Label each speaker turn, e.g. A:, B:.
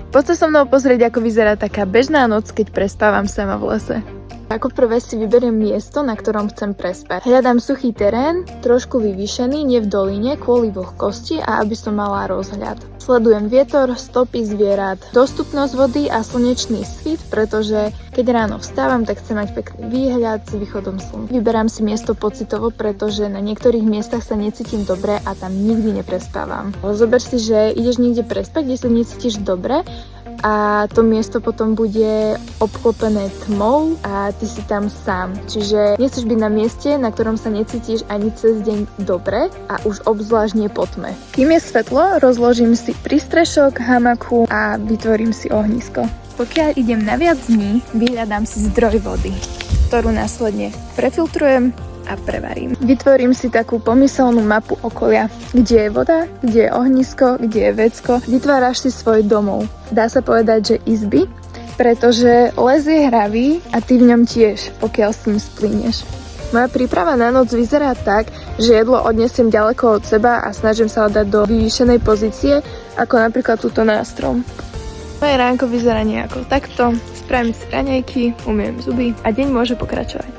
A: Poď sa so mnou pozrieť, ako vyzerá taká bežná noc, keď prespávam sama v lese. Ako prvé si vyberiem miesto, na ktorom chcem prespať. Hľadám suchý terén, trošku vyvýšený, nie v doline, kvôli vlhkosti a aby som mala rozhľad. Sledujem vietor, stopy zvierat, dostupnosť vody a slnečný svit, pretože keď ráno vstávam, tak chcem mať pekný výhľad s východom slnka. Vyberám si miesto pocitovo, pretože na niektorých miestach sa necítim dobre a tam nikdy neprespávam. Zober si, že ideš niekde prespať, kde sa necítiš dobre, a to miesto potom bude obklopené tmou a ty si tam sám. Čiže nechceš byť na mieste, na ktorom sa necítiš ani cez deň dobre a už obzvlášť nie po tme. Kým je svetlo, rozložím si prístrešok, hamaku a vytvorím si ohnisko. Pokiaľ idem na viac dní, vyhľadám si zdroj vody, ktorú následne prefiltrujem a prevarím. Vytvorím si takú pomyselnú mapu okolia, kde je voda, kde je ohnisko, kde je vecko. Vytváraš si svoj domov. Dá sa povedať, že izby, pretože les je hravý a ty v ňom tiež, pokiaľ s ním splínieš. Moja príprava na noc vyzerá tak, že jedlo odnesiem ďaleko od seba a snažím sa ho dať do vyvýšenej pozície, ako napríklad túto na strom. Moje ránko vyzerá nejako takto, spravím si raňajky, umyjem zuby a deň môže pokračovať.